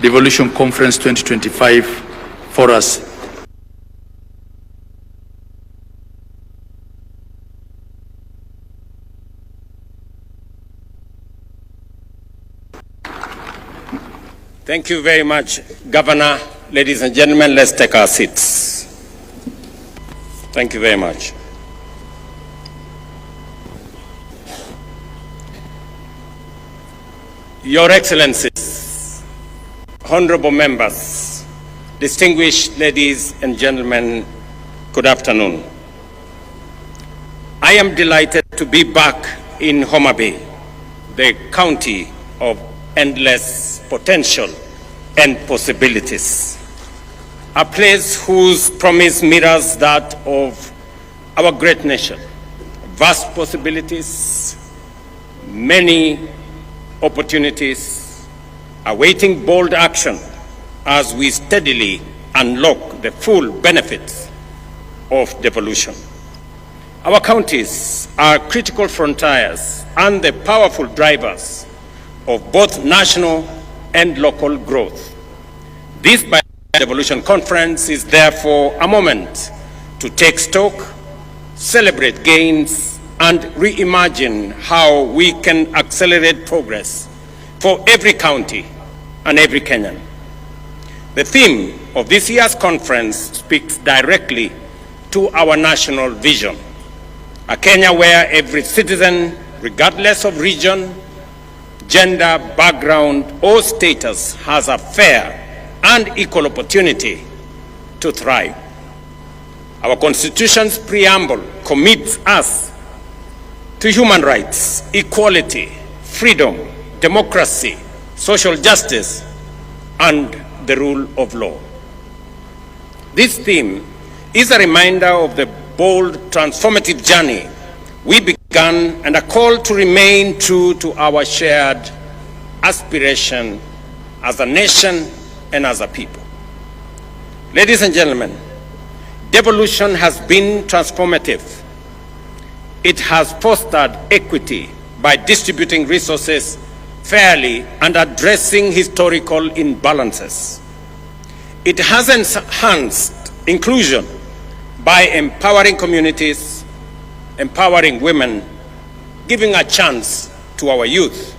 Devolution Conference 2025 for us. Thank you very much, Governor. Ladies and gentlemen, let's take our seats. Thank you very much. Your Excellencies, honorable members, distinguished ladies and gentlemen, good afternoon. I am delighted to be back in Homabay, the county of endless potential and possibilities, a place whose promise mirrors that of our great nation. Vast possibilities, many opportunities, awaiting bold action as we steadily unlock the full benefits of devolution. Our counties are critical frontiers and the powerful drivers of both national and local growth. This Devolution Conference is therefore a moment to take stock, celebrate gains, and reimagine how we can accelerate progress for every county and every Kenyan. The theme of this year's conference speaks directly to our national vision, a Kenya where every citizen, regardless of region, gender, background, or status, has a fair and equal opportunity to thrive. Our Constitution's preamble commits us to human rights, equality, freedom, democracy, social justice, and the rule of law. This theme is a reminder of the bold, transformative journey we began and a call to remain true to our shared aspiration as a nation and as a people. Ladies and gentlemen, devolution has been transformative. It has fostered equity by distributing resources fairly and addressing historical imbalances. It has enhanced inclusion by empowering communities, empowering women, giving a chance to our youth,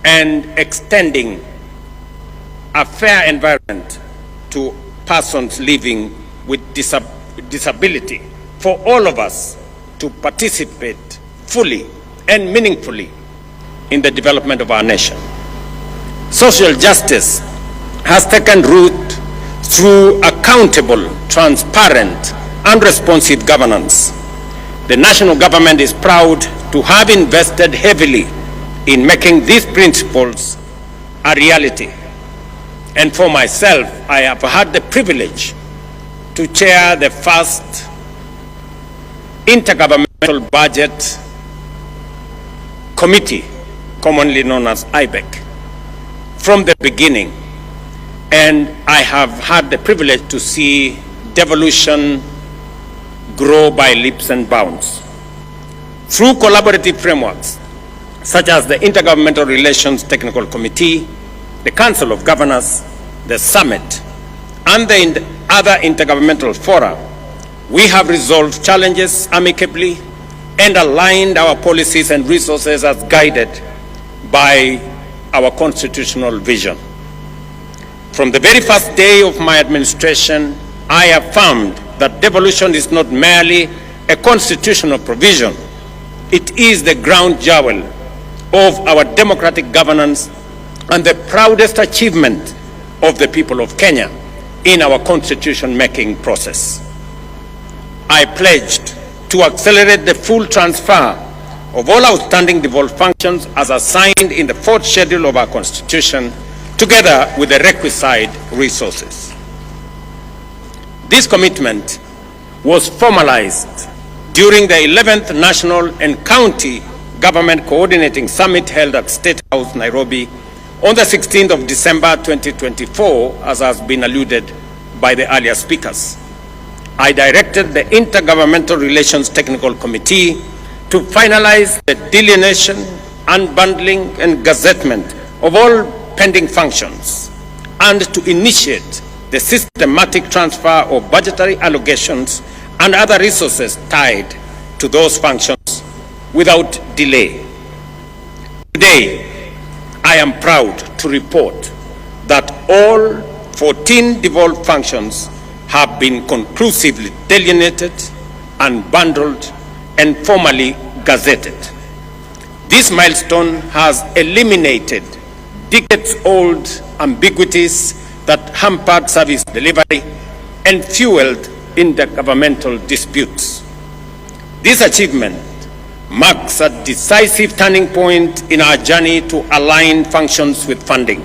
and extending a fair environment to persons living with disability for all of us to participate fully and meaningfully in the development of our nation. Social justice has taken root through accountable, transparent, and responsive governance. The national government is proud to have invested heavily in making these principles a reality. And for myself, I have had the privilege to chair the first intergovernmental budget committee, commonly known as IBEC, from the beginning. And I have had the privilege to see devolution grow by leaps and bounds. Through collaborative frameworks, such as the Intergovernmental Relations Technical Committee, the Council of Governors, the Summit, and the other intergovernmental fora, we have resolved challenges amicably and aligned our policies and resources as guided by our constitutional vision. From the very first day of my administration, I affirmed that devolution is not merely a constitutional provision. It is the ground jewel of our democratic governance and the proudest achievement of the people of Kenya in our constitution-making process. I pledged to accelerate the full transfer of all outstanding devolved functions as assigned in the fourth schedule of our Constitution, together with the requisite resources. This commitment was formalized during the 11th National and County Government Coordinating Summit held at State House, Nairobi, on the 16th of December 2024, as has been alluded by the earlier speakers. I directed the Intergovernmental Relations Technical Committee to finalize the delineation, unbundling, and gazettement of all pending functions and to initiate the systematic transfer of budgetary allocations and other resources tied to those functions without delay. Today, I am proud to report that all 14 devolved functions have been conclusively delineated and bundled and formally gazetted. This milestone has eliminated decades-old ambiguities that hampered service delivery and fueled intergovernmental disputes. This achievement marks a decisive turning point in our journey to align functions with funding.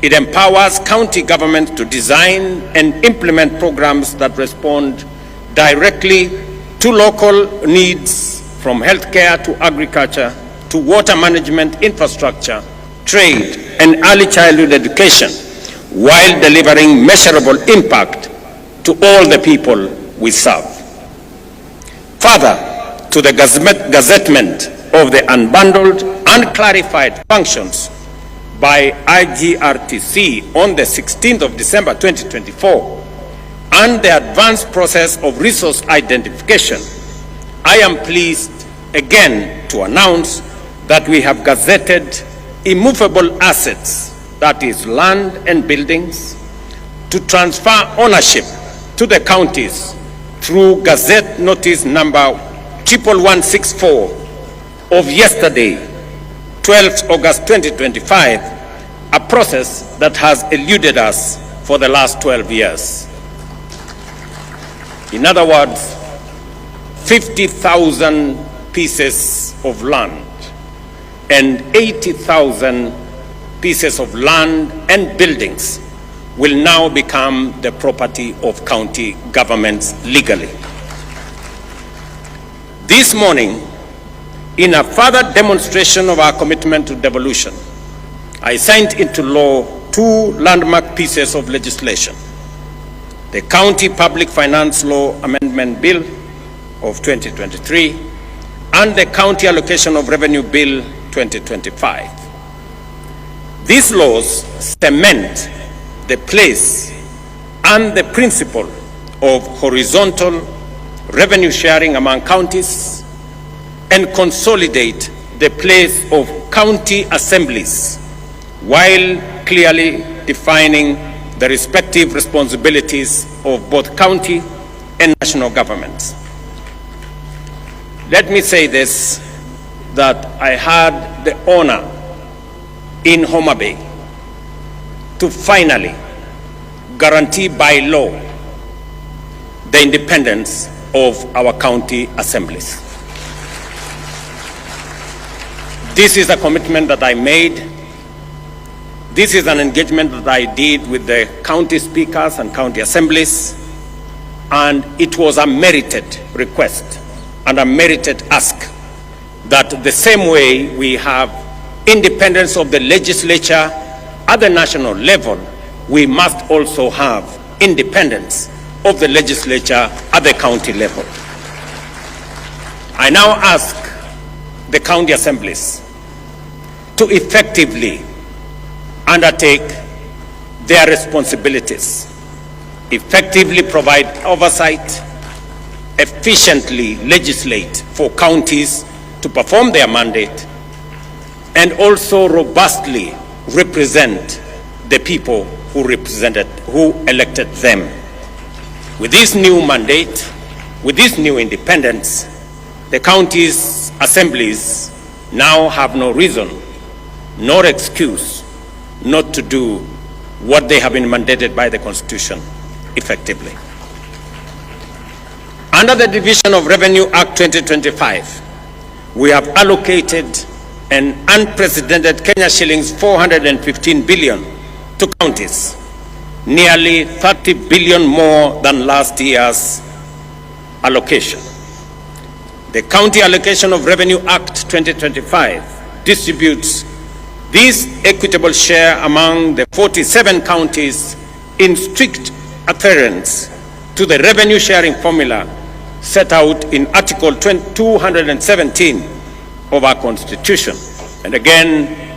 It empowers county governments to design and implement programs that respond directly to local needs, from healthcare to agriculture to water management, infrastructure, trade, and early childhood education, while delivering measurable impact to all the people we serve. Further, to the gazettement of the unbundled and clarified functions by IGRTC on the 16th of December 2024 and the advanced process of resource identification, I am pleased again to announce that we have gazetted immovable assets, that is land and buildings, to transfer ownership to the counties through Gazette Notice number 11164 of yesterday, 12th August 2025, a process that has eluded us for the last 12 years. In other words, 50,000 pieces of land and 80,000 pieces of land and buildings will now become the property of county governments legally. This morning, in a further demonstration of our commitment to devolution, I signed into law two landmark pieces of legislation: the County Public Finance Law Amendment Bill of 2023 and the County Allocation of Revenue Bill 2025. These laws cement the place and the principle of horizontal revenue sharing among counties and consolidate the place of county assemblies while clearly defining the respective responsibilities of both county and national governments. Let me say this, that I had the honor in Homabay to finally guarantee by law the independence of our county assemblies. This is a commitment that I made. This is an engagement that I did with the county speakers and county assemblies, and it was a merited request and a merited ask that the same way we have independence of the legislature at the national level, we must also have independence of the legislature at the county level. I now ask the county assemblies to effectively undertake their responsibilities, effectively provide oversight, efficiently legislate for counties to perform their mandate, and also robustly represent the people who elected them. With this new mandate, with this new independence, the counties' assemblies now have no reason nor excuse not to do what they have been mandated by the Constitution effectively. Under the Division of Revenue Act 2025, we have allocated an unprecedented Kenya shillings 415 billion to counties, nearly 30 billion more than last year's allocation. The County Allocation of Revenue Act 2025 distributes this equitable share among the 47 counties in strict adherence to the revenue sharing formula set out in Article 217 of our Constitution, and again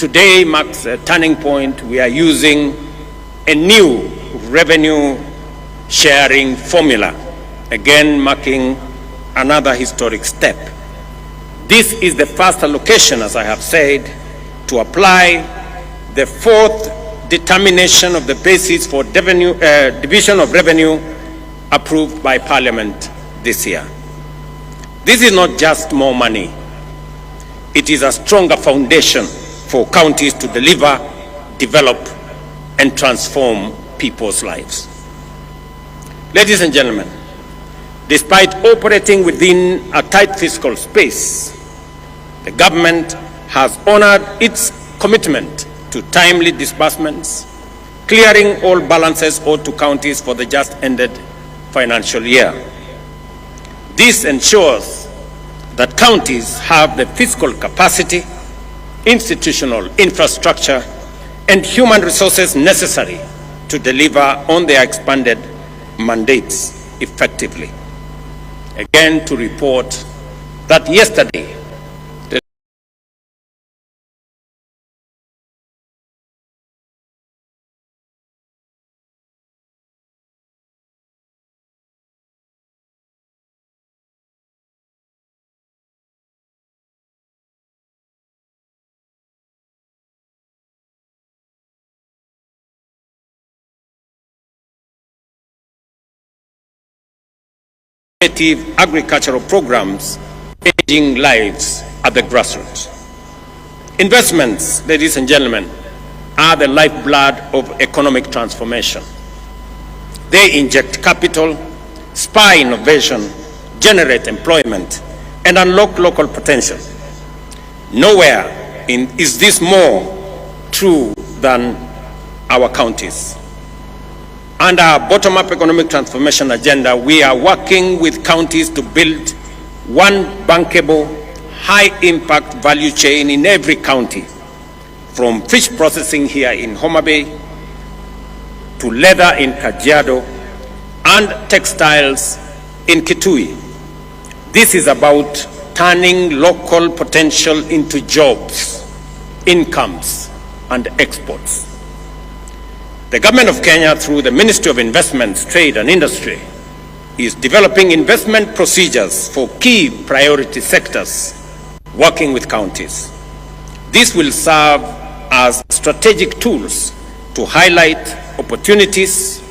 Today marks a turning point. We are using a new revenue sharing formula, again marking another historic step. This is the first allocation, as I have said, to apply the fourth determination of the basis for division of revenue approved by Parliament this year. This is not just more money. It is a stronger foundation for counties to deliver, develop, and transform people's lives. Ladies and gentlemen, despite operating within a tight fiscal space, the government has honored its commitment to timely disbursements, clearing all balances owed to counties for the just ended financial year. This ensures that counties have the fiscal capacity, institutional infrastructure, and human resources necessary to deliver on their expanded mandates effectively. Again, to report that yesterday, agricultural programs changing lives at the grassroots. Investments, ladies and gentlemen, are the lifeblood of economic transformation. They inject capital, spur innovation, generate employment, and unlock local potential. Nowhere is this more true than our counties. Under our bottom-up economic transformation agenda, we are working with counties to build one bankable, high-impact value chain in every county, from fish processing here in Homabay to leather in Kajiado and textiles in Kitui. This is about turning local potential into jobs, incomes, and exports. The Government of Kenya, through the Ministry of Investments, Trade and Industry, is developing investment procedures for key priority sectors, working with counties. This will serve as strategic tools to highlight opportunities,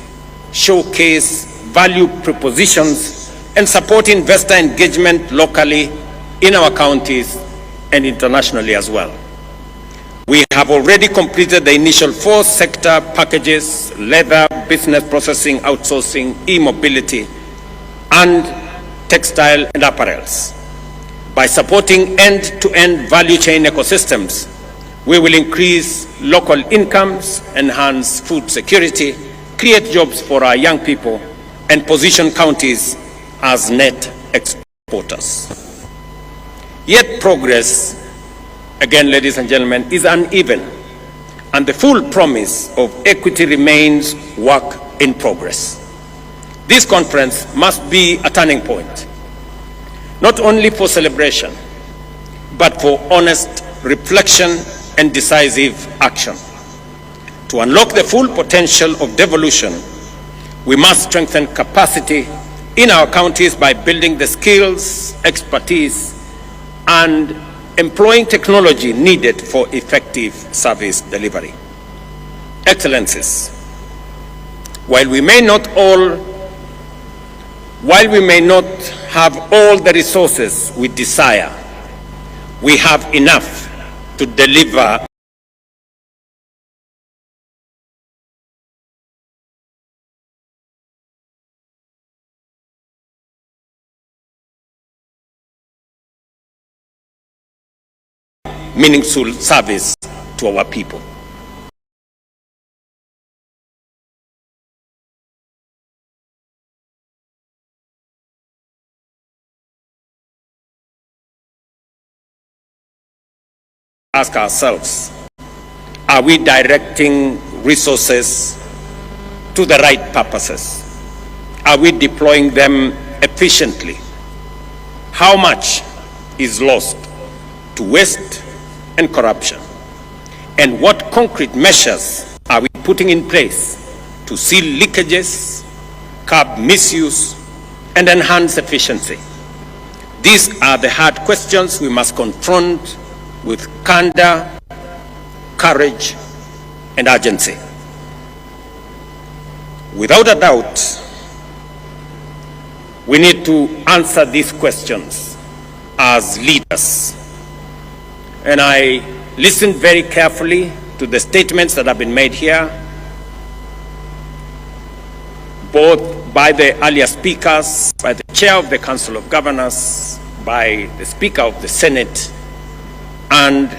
showcase value propositions, and support investor engagement locally in our counties and internationally as well. We have already completed the initial 4 sector packages: leather, business processing, outsourcing, e-mobility, and textile and apparels. By supporting end-to-end value chain ecosystems, we will increase local incomes, enhance food security, create jobs for our young people, and position counties as net exporters. Yet progress, again, ladies and gentlemen, is uneven, and the full promise of equity remains work in progress. This conference must be a turning point, not only for celebration, but for honest reflection and decisive action. To unlock the full potential of devolution, we must strengthen capacity in our counties by building the skills, expertise, and employing technology needed for effective service delivery. Excellencies, while we may not have all the resources we desire, we have enough to deliver meaningful service to our people. Ask ourselves, are we directing resources to the right purposes? Are we deploying them efficiently? How much is lost to waste and corruption? And what concrete measures are we putting in place to seal leakages, curb misuse, and enhance efficiency? These are the hard questions we must confront with candor, courage, and urgency. Without a doubt, we need to answer these questions as leaders. And I listened very carefully to the statements that have been made here, both by the earlier speakers, by the chair of the Council of Governors, by the Speaker of the Senate, and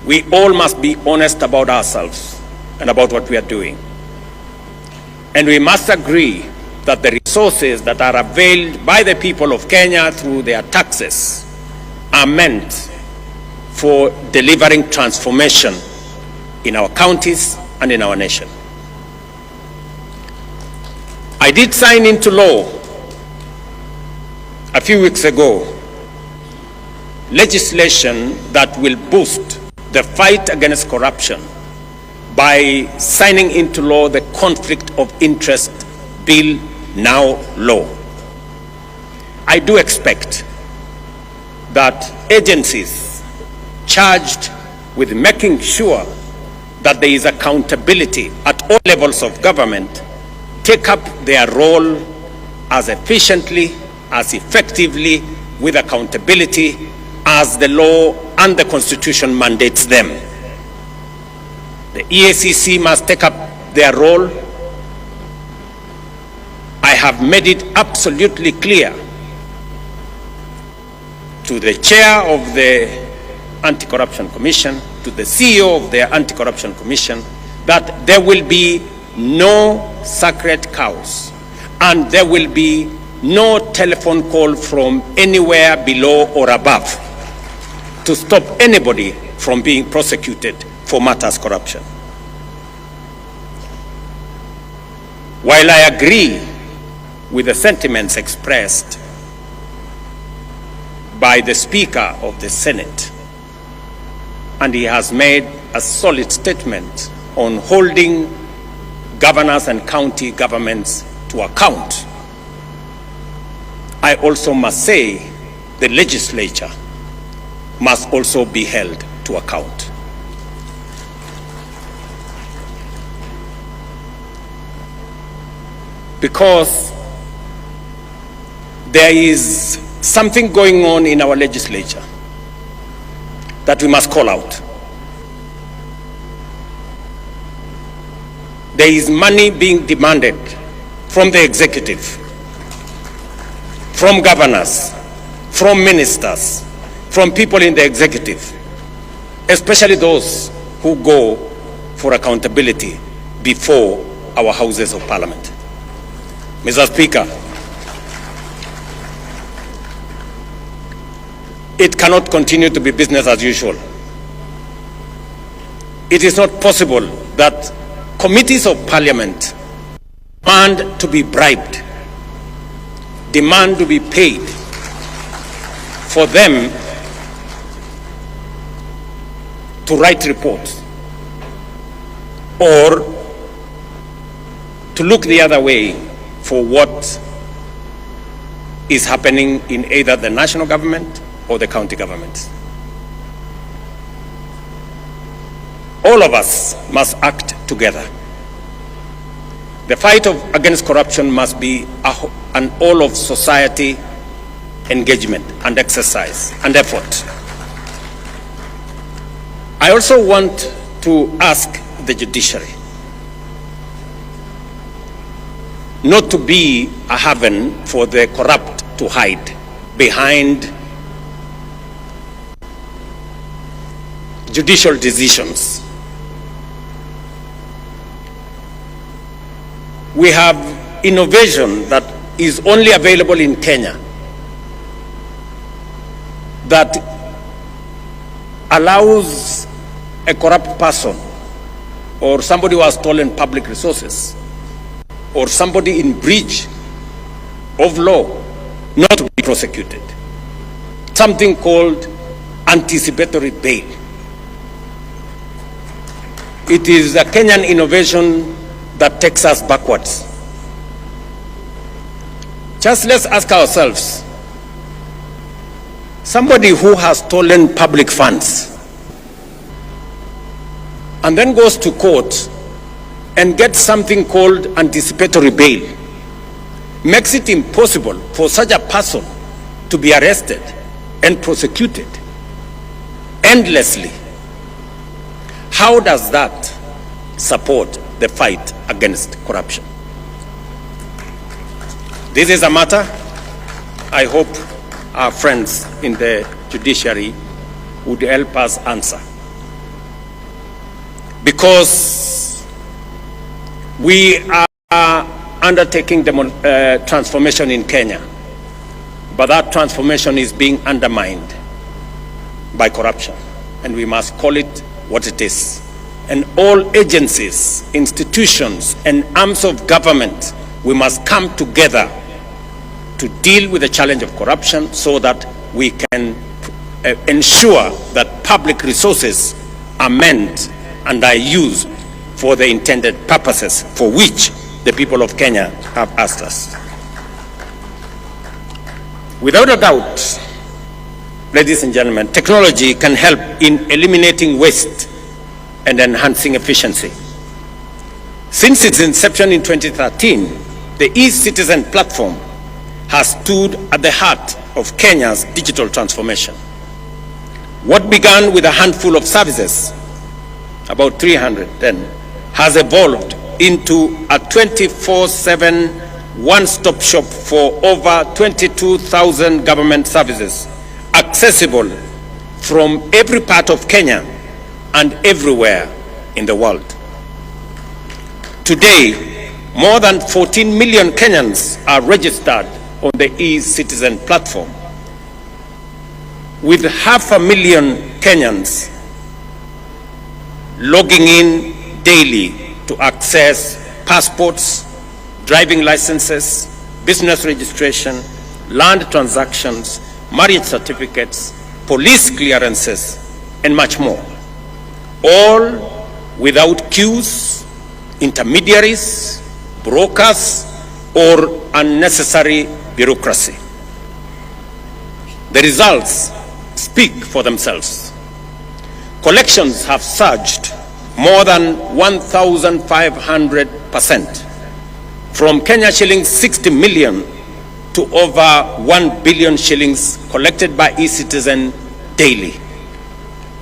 we all must be honest about ourselves and about what we are doing. And we must agree that the resources that are availed by the people of Kenya through their taxes are meant for delivering transformation in our counties and in our nation. I did sign into law a few weeks ago legislation that will boost the fight against corruption by signing into law the Conflict of Interest Bill, now law. I do expect that agencies charged with making sure that there is accountability at all levels of government take up their role as efficiently, as effectively, with accountability as the law and the Constitution mandates them. The EACC must take up their role. I have made it absolutely clear to the chair of the Anti-Corruption Commission, to the CEO of the Anti-Corruption Commission, that there will be no sacred cows and there will be no telephone call from anywhere below or above to stop anybody from being prosecuted for matters corruption. While I agree with the sentiments expressed by the Speaker of the Senate, and he has made a solid statement on holding governors and county governments to account, I also must say the legislature must also be held to account. Because there is something going on in our legislature that we must call out. There is money being demanded from the executive, from governors, from ministers, from people in the executive, especially those who go for accountability before our houses of parliament. Mr. Speaker, it cannot continue to be business as usual. It is not possible that committees of parliament demand to be bribed, demand to be paid for them to write reports or to look the other way for what is happening in either the national government or the county governments. All of us must act together. The fight against corruption must be an all of society engagement and exercise and effort. I also want to ask the judiciary not to be a haven for the corrupt to hide behind judicial decisions. We have innovation that is only available in Kenya that allows a corrupt person or somebody who has stolen public resources or somebody in breach of law not to be prosecuted. Something called anticipatory bail. It is a Kenyan innovation that takes us backwards. Just let's ask ourselves, somebody who has stolen public funds and then goes to court and gets something called anticipatory bail, makes it impossible for such a person to be arrested and prosecuted endlessly. How does that support the fight against corruption? This is a matter I hope our friends in the judiciary would help us answer. Because we are undertaking the transformation in Kenya, but that transformation is being undermined by corruption, and we must call it what it is. And all agencies, institutions, and arms of government, we must come together to deal with the challenge of corruption so that we can ensure that public resources are meant and are used for the intended purposes for which the people of Kenya have asked us. Without a doubt, ladies and gentlemen, technology can help in eliminating waste and enhancing efficiency. Since its inception in 2013, the e-Citizen platform has stood at the heart of Kenya's digital transformation. What began with a handful of services, about 300 then, has evolved into a 24/7 one-stop shop for over 22,000 government services, accessible from every part of Kenya and everywhere in the world. Today, more than 14 million Kenyans are registered on the e-Citizen platform, with 500,000 Kenyans logging in daily to access passports, driving licenses, business registration, land transactions, marriage certificates, police clearances, and much more. All without queues, intermediaries, brokers, or unnecessary bureaucracy. The results speak for themselves. Collections have surged more than 1,500%, from Kenya shillings 60 million to over 1 billion shillings collected by e-Citizen daily,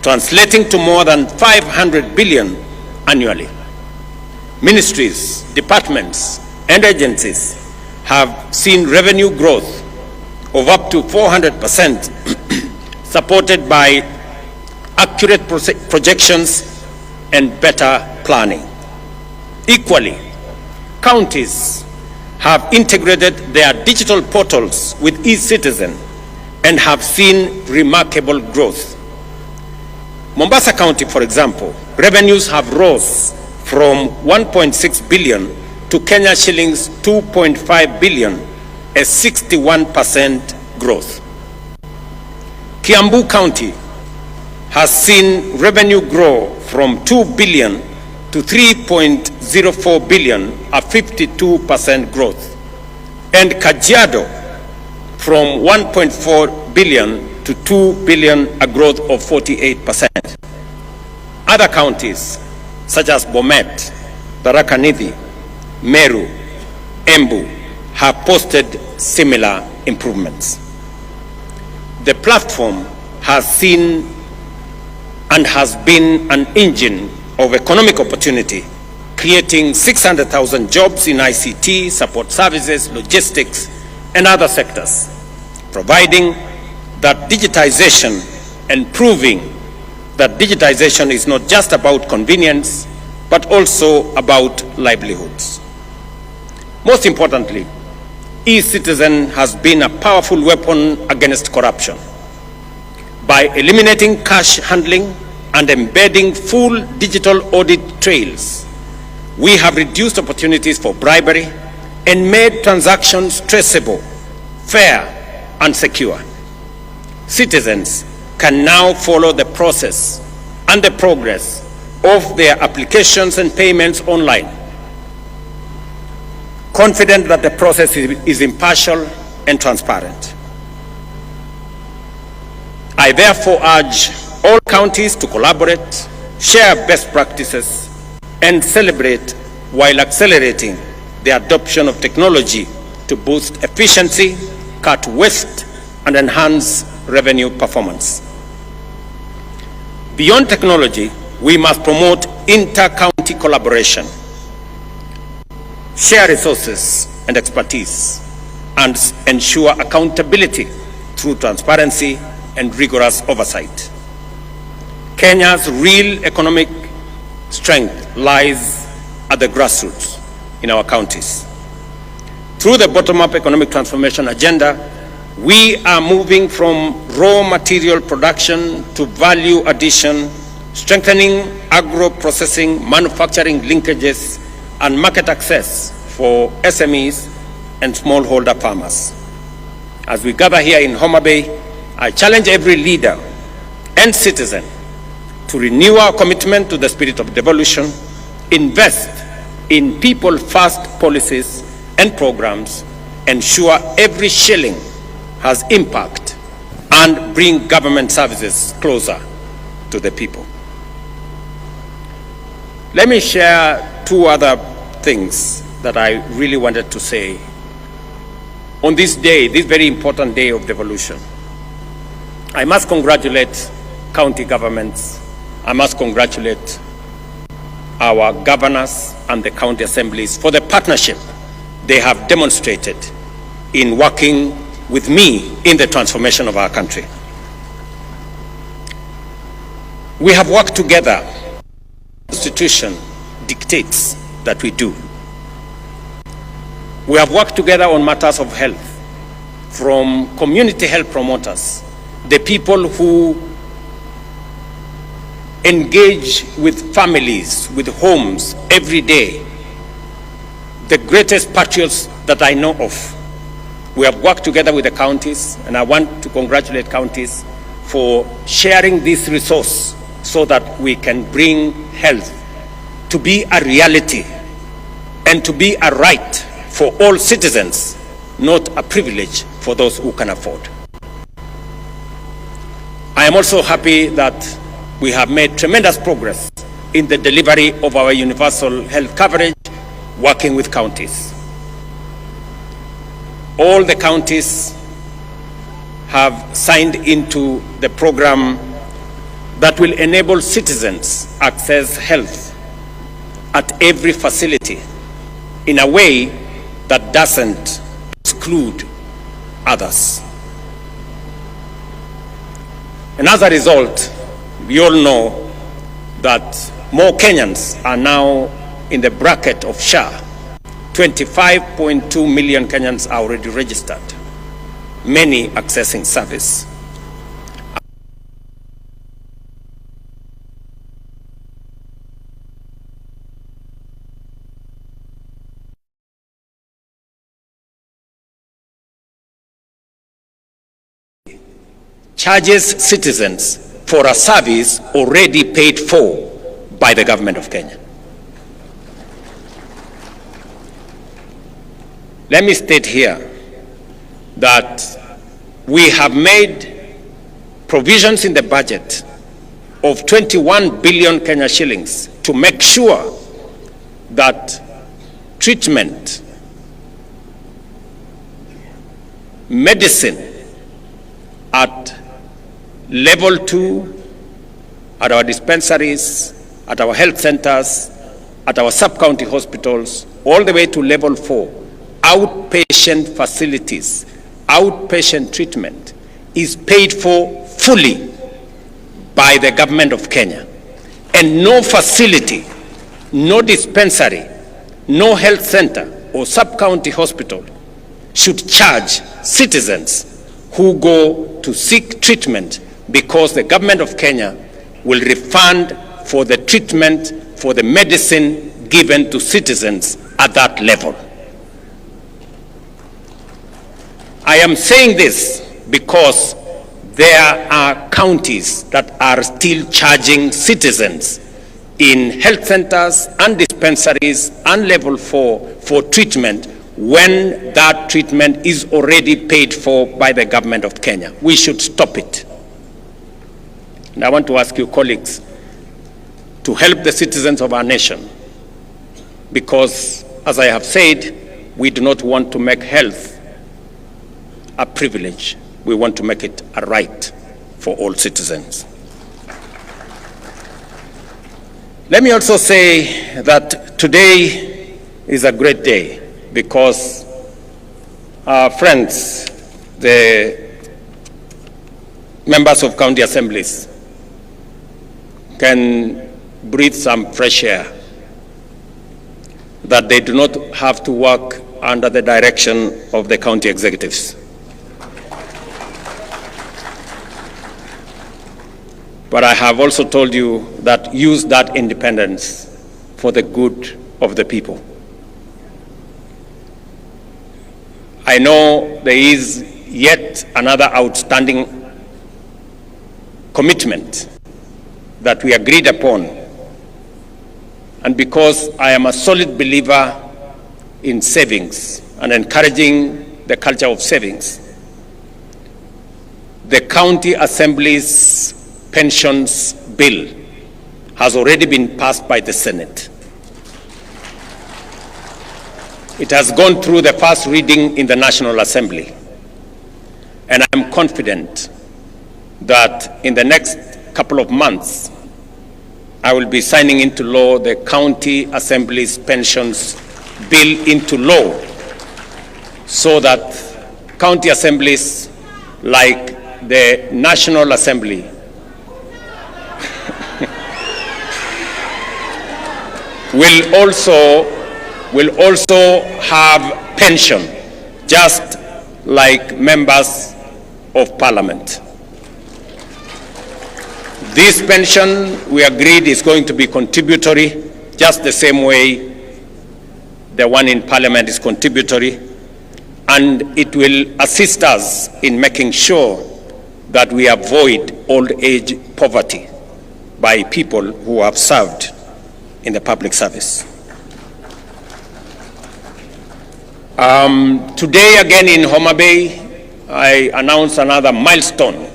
translating to more than 500 billion annually. Ministries, departments, and agencies have seen revenue growth of up to 400%, supported by accurate projections and better planning. Equally, counties have integrated their digital portals with e-Citizen and have seen remarkable growth. Mombasa County, for example, revenues have rose from 1.6 billion to Kenya shillings 2.5 billion, a 61% growth. Kiambu County has seen revenue grow from 2 billion to 3.04 billion, a 52% growth. And Kajiado from 1.4 billion to 2 billion, a growth of 48%. Other counties such as Bomet, Tharaka Nithi, Meru, Embu have posted similar improvements. The platform has seen and has been an engine of economic opportunity, creating 600,000 jobs in ICT, support services, logistics, and other sectors, providing that digitization and proving that digitization is not just about convenience, but also about livelihoods. Most importantly, e-Citizen has been a powerful weapon against corruption. By eliminating cash handling and embedding full digital audit trails, we have reduced opportunities for bribery and made transactions traceable, fair, and secure. Citizens can now follow the process and the progress of their applications and payments online, confident that the process is impartial and transparent. I therefore urge all counties to collaborate, share best practices, and celebrate while accelerating the adoption of technology to boost efficiency, cut waste, and enhance revenue performance. Beyond technology, we must promote inter-county collaboration, share resources and expertise, and ensure accountability through transparency and rigorous oversight. Kenya's real economic strength lies at the grassroots in our counties. Through the bottom-up economic transformation agenda, we are moving from raw material production to value addition, strengthening agro-processing, manufacturing linkages, and market access for SMEs and smallholder farmers. As we gather here in Homabay, I challenge every leader and citizen to renew our commitment to the spirit of devolution, invest in people-first policies and programs, ensure every shilling has impact, and bring government services closer to the people. Let me share two other things that I really wanted to say on this day, this very important day of devolution. I must congratulate county governments. I must congratulate our governors and the county assemblies for the partnership they have demonstrated in working with me in the transformation of our country. We have worked together. The Constitution dictates that we do. We have worked together on matters of health, from community health promoters, the people who engage with families, with homes every day, the greatest patriots that I know of. We have worked together with the counties, and I want to congratulate counties for sharing this resource so that we can bring health to be a reality and to be a right for all citizens, not a privilege for those who can afford. I am also happy that we have made tremendous progress in the delivery of our universal health coverage, working with counties. All the counties have signed into the program that will enable citizens access health at every facility in a way that doesn't exclude others. And as a result, we all know that more Kenyans are now in the bracket of SHA. 25.2 million Kenyans are already registered, many accessing service. Charges citizens for a service already paid for by the government of Kenya. Let me state here that we have made provisions in the budget of 21 billion Kenya shillings to make sure that treatment, medicine at level 2, at our dispensaries, at our health centers, at our sub-county hospitals, all the way to level 4, outpatient facilities, outpatient treatment is paid for fully by the government of Kenya. And no facility, no dispensary, no health center or sub-county hospital should charge citizens who go to seek treatment, because the government of Kenya will refund for the treatment, for the medicine given to citizens at that level. I am saying this because there are counties that are still charging citizens in health centers and dispensaries and level 4 for treatment when that treatment is already paid for by the government of Kenya. We should stop it. And I want to ask you, colleagues, to help the citizens of our nation, because, as I have said, we do not want to make health a privilege. We want to make it a right for all citizens. Let me also say that today is a great day because our friends, the members of county assemblies, can breathe some fresh air, that they do not have to work under the direction of the county executives. But I have also told you that use that independence for the good of the people. I know there is yet another outstanding commitment that we agreed upon. And because I am a solid believer in savings and encouraging the culture of savings, the county assembly's pensions bill has already been passed by the Senate. It has gone through the first reading in the National Assembly. And I'm confident that in the next couple of months, I will be signing into law the County Assembly's pensions bill into law so that county assemblies like the National Assembly will also have pension, just like members of parliament. This pension, we agreed, is going to be contributory, just the same way the one in parliament is contributory, and it will assist us in making sure that we avoid old age poverty by people who have served in the public service. Today again in Homabay, I announced another milestone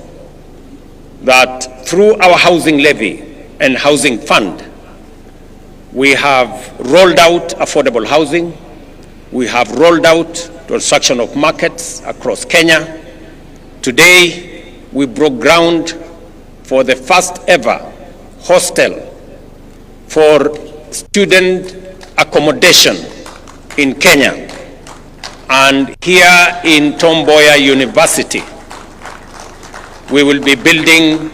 that through our housing levy and housing fund, we have rolled out affordable housing. We have rolled out construction of markets across Kenya. Today, we broke ground for the first ever hostel for student accommodation in Kenya. And here in Tom Mboya University, we will be building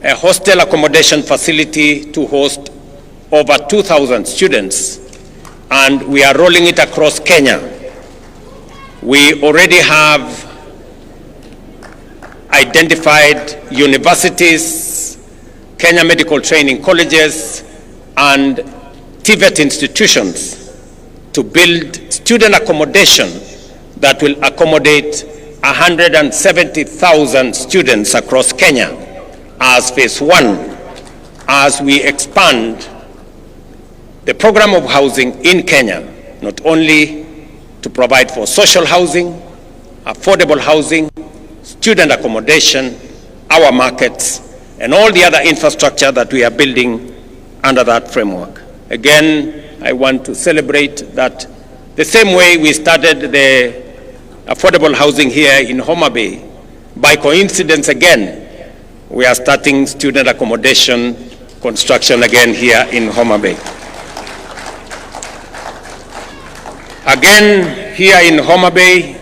a hostel accommodation facility to host over 2,000 students, and we are rolling it across Kenya. We already have identified universities, Kenya medical training colleges, and TIFA institutions to build student accommodation that will accommodate 170,000 students across Kenya as phase one, as we expand the program of housing in Kenya, not only to provide for social housing, affordable housing, student accommodation, our markets, and all the other infrastructure that we are building under that framework. Again, I want to celebrate that the same way we started the affordable housing here in Homabay, by coincidence again, we are starting student accommodation construction again here in Homabay. Again, here in Homabay,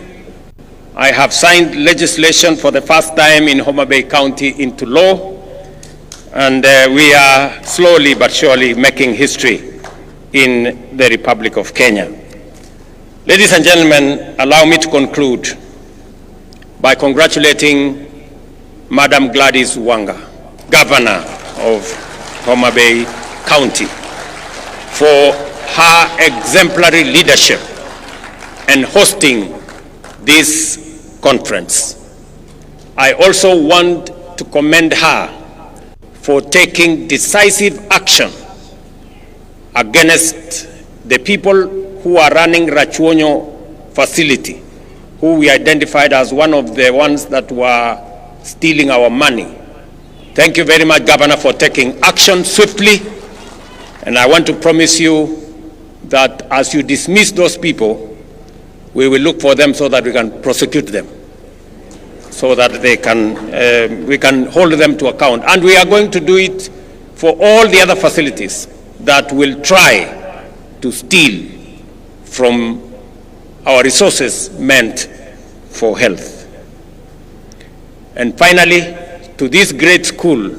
I have signed legislation for the first time in Homabay County into law, and we are slowly but surely making history in the Republic of Kenya. Ladies and gentlemen, allow me to conclude by congratulating Madam Gladys Wanga, Governor of Homabay County, for her exemplary leadership and hosting this conference. I also want to commend her for taking decisive action against the people who are running Rachuonyo facility, who we identified as one of the ones that were stealing our money. Thank you very much, Governor, for taking action swiftly. And I want to promise you that as you dismiss those people, we will look for them so that we can prosecute them, so that they can, we can hold them to account. And we are going to do it for all the other facilities that will try to steal from our resources meant for health. And finally, to this great school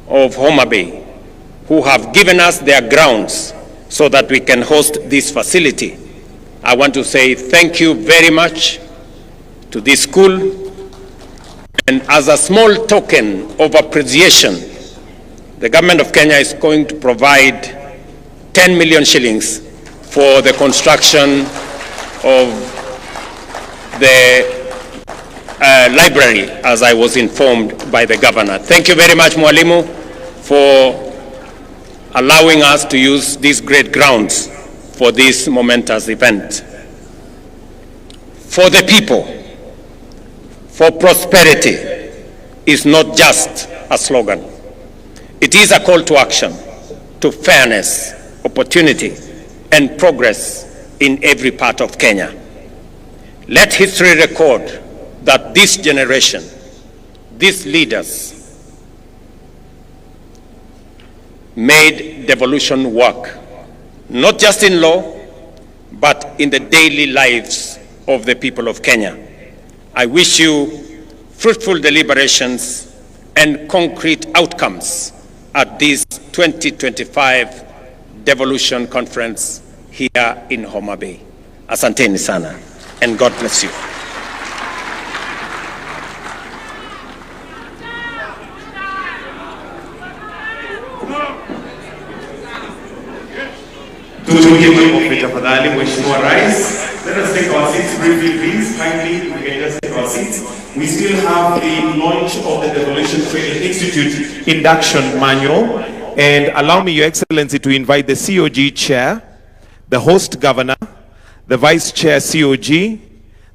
of Homabay, who have given us their grounds so that we can host this facility, I want to say thank you very much to this school. And as a small token of appreciation, the government of Kenya is going to provide 10 million shillings for the construction of the library, as I was informed by the governor. Thank you very much, Mwalimu, for allowing us to use these great grounds for this momentous event. For the people, for prosperity is not just a slogan. It is a call to action, to fairness, opportunity, and progress in every part of Kenya. Let history record that this generation, these leaders, made devolution work, not just in law, but in the daily lives of the people of Kenya. I wish you fruitful deliberations and concrete outcomes at this 2025 devolution conference here in Homabay. Asanteni sana, and God bless you. Tafadhali Mheshimiwa Rais, let us take our seats briefly, please. Kindly, we can just take our seats. We still have the launch of the Devolution Training Institute induction manual. And allow me, Your Excellency, to invite the COG Chair, the host governor, the Vice Chair COG,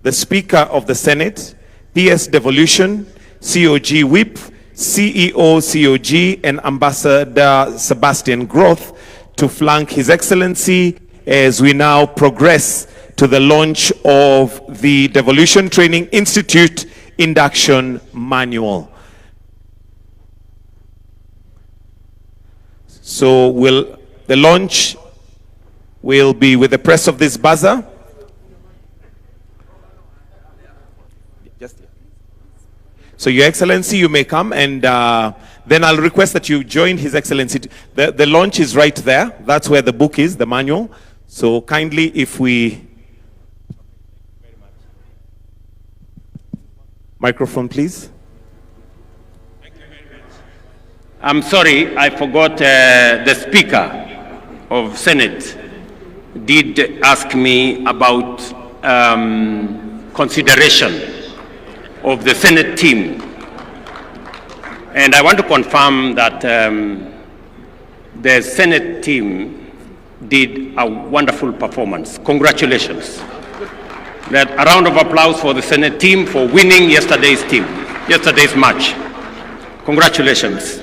the Speaker of the Senate, PS Devolution, COG Whip, CEO COG, and Ambassador Sebastian Groth to flank His Excellency as we now progress to the launch of the Devolution Training Institute induction manual. So the launch will be with the press of this buzzer. So Your Excellency, you may come, and then I'll request that you join His Excellency. The launch is right there. That's where the book is, the manual. So kindly, if we... Microphone, please. Thank you very much. I'm sorry, I forgot the Speaker of Senate did ask me about consideration of the Senate team. And I want to confirm that the Senate team did a wonderful performance. Congratulations. A round of applause for the Senate team for winning yesterday's match. Congratulations.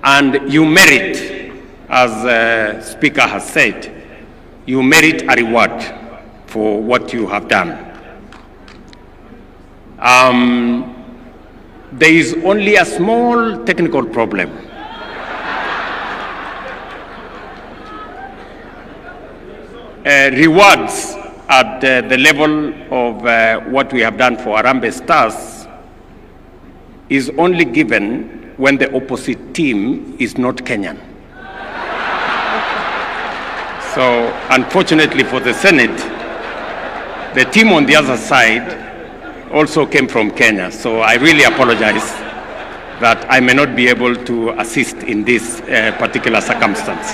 And you merit, as the Speaker has said, you merit a reward for what you have done. There is only a small technical problem. Rewards at the level of what we have done for Harambee Stars is only given when the opposite team is not Kenyan. So unfortunately for the Senate, the team on the other side also came from Kenya. So I really apologize that I may not be able to assist in this particular circumstance.